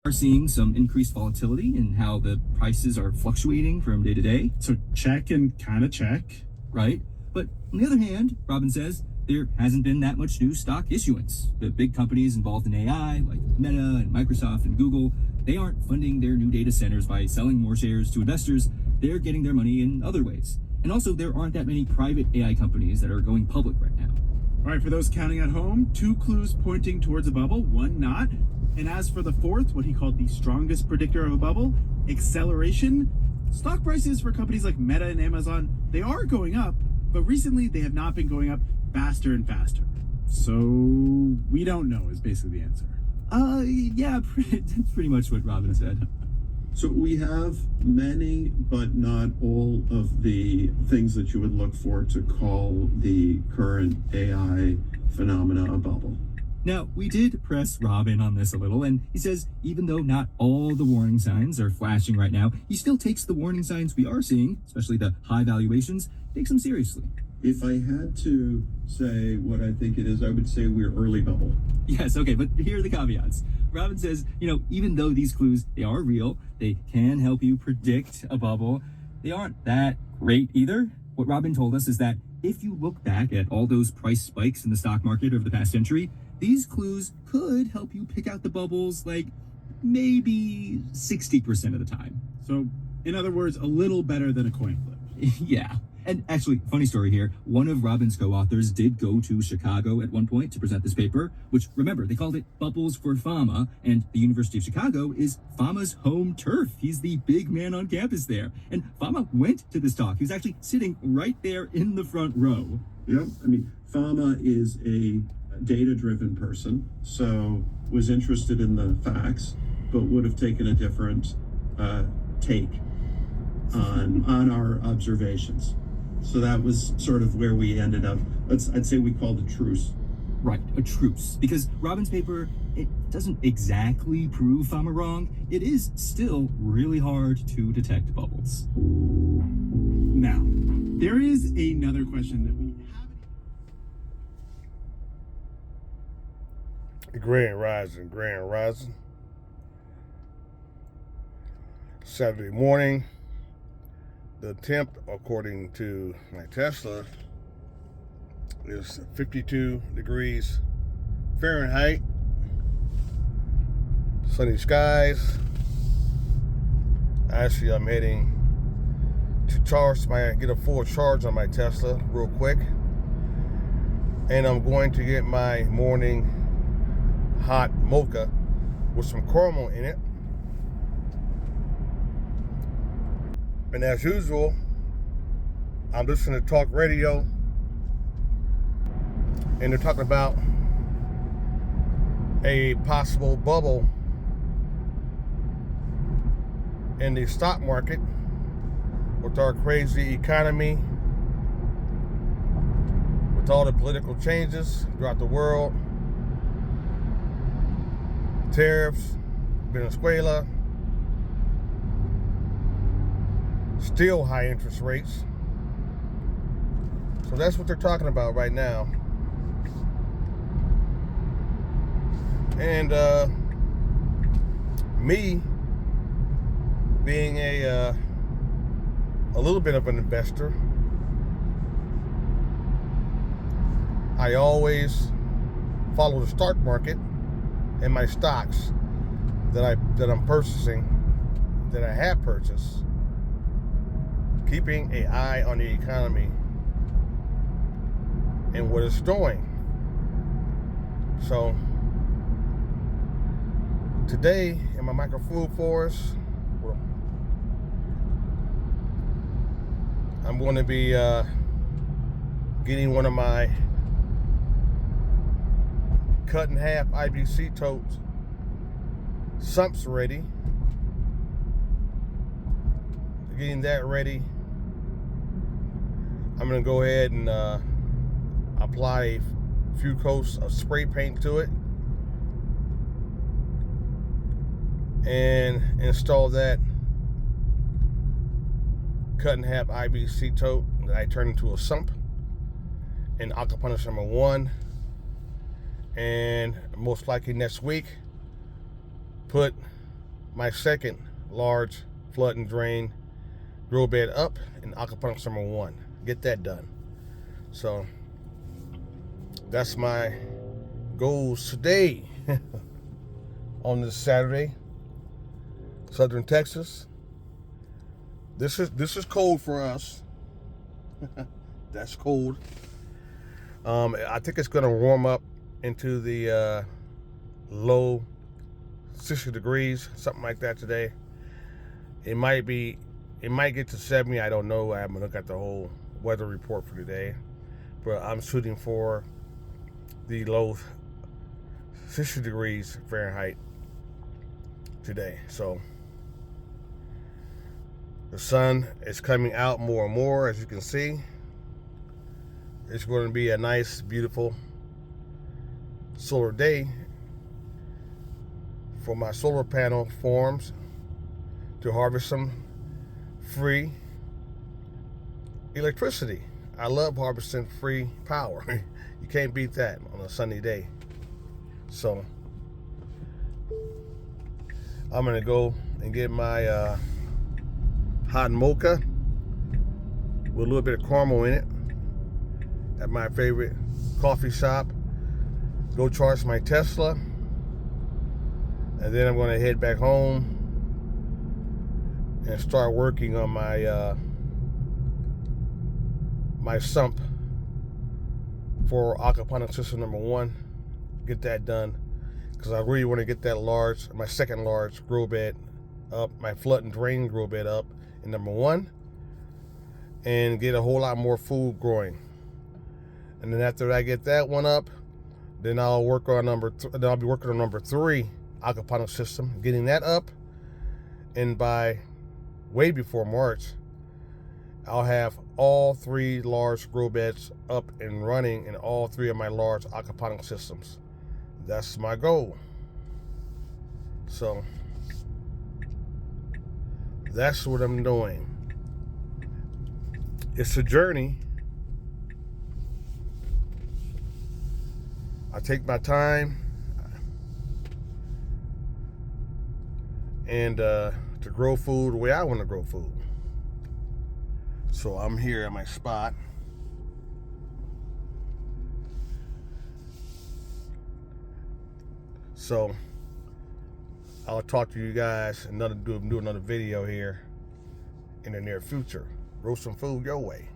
Are seeing some increased volatility in how the prices are fluctuating from day to day. So check and kind of check. Right? But on the other hand, Robin says there hasn't been that much new stock issuance. The big companies involved in AI, like Meta and Microsoft and Google, they aren't funding their new data centers by selling more shares to investors. They're getting their money in other ways. And also, there aren't that many private AI companies that are going public right now. All right, for those counting at home, 2 clues pointing towards a bubble, 1 not. And as for the fourth, what he called the strongest predictor of a bubble, acceleration, stock prices for companies like Meta and Amazon, they are going up, but recently they have not been going up faster and faster. So we don't know is basically the answer. Yeah, that's pretty much what Robin said. So we have many, but not all of the things that you would look for to call the current AI phenomena a bubble. Now, we did press Robin on this a little, and he says even though not all the warning signs are flashing right now, he still takes the warning signs we are seeing, especially the high valuations, takes them seriously. If I had to say what I think it is, I would say we're early bubble. Yes, okay, but here are the caveats. Robin says, even though these clues, they are real, they can help you predict a bubble, they aren't that great either. What Robin told us is that if you look back at all those price spikes in the stock market over the past century, these clues could help you pick out the bubbles like maybe 60% of the time. So, in other words, a little better than a coin flip. Yeah. And actually, funny story here, one of Robin's co-authors did go to Chicago at one point to present this paper, which, remember, they called it Bubbles for Pharma, and the University of Chicago is Pharma's home turf. He's the big man on campus there. And Pharma went to this talk. He was actually sitting right there in the front row. Yeah, Pharma is a data-driven person, so was interested in the facts, but would have taken a different take on our observations. So that was sort of where we ended up. I'd say we called a truce. Right, a truce. Because Robin's paper, it doesn't exactly prove Pharma wrong. It is still really hard to detect bubbles. Now, there is another question that we haven't. Grand Rising. Saturday morning. The temp, according to my Tesla, is 52 degrees Fahrenheit. Sunny skies. Actually, I'm heading to get a full charge on my Tesla real quick. And I'm going to get my morning hot mocha with some caramel in it. And as usual, I'm listening to talk radio, and they're talking about a possible bubble in the stock market with our crazy economy, with all the political changes throughout the world, tariffs, Venezuela, still high interest rates. So that's what they're talking about right now. And me being a little bit of an investor, I always follow the stock market and my stocks that I'm purchasing, that I have purchased, keeping an eye on the economy and what it's doing. So today in my micro food forest, I'm going to be getting one of my cut in half IBC totes sumps ready. Getting that ready. I'm going to go ahead and apply a few coats of spray paint to it and install that cut in half IBC tote that I turned into a sump in aquaponics number 1, and most likely next week put my second large flood and drain grow bed up in aquaponics number 1. Get that done. So that's my goals today on this Saturday, Southern Texas. This is cold for us. That's cold. I think it's gonna warm up into the low 60 degrees, something like that today. It might get to 70. I don't know. I haven't looked at the whole weather report for today, but I'm shooting for the low 60 degrees Fahrenheit today. So the sun is coming out more and more, as you can see. It's going to be a nice, beautiful solar day for my solar panel farms to harvest some free electricity. I love harvesting free power. You can't beat that on a sunny day. So I'm gonna go and get my hot mocha with a little bit of caramel in it at my favorite coffee shop. Go charge my Tesla, and then I'm gonna head back home and start working on my my sump for aquaponics system number 1. Get that done, because I really want to get that large, my second large grow bed up, my flood and drain grow bed up in number 1, and get a whole lot more food growing. And then after I get that one up, then I'll work on then I'll be working on number 3 aquaponics system, getting that up, and by way before March, I'll have all 3 large grow beds up and running in all 3 of my large aquaponics systems. That's my goal. So that's what I'm doing. It's a journey. I take my time and to grow food the way I want to grow food. So I'm here at my spot. So I'll talk to you guys and do another video here in the near future. Grow some food your way.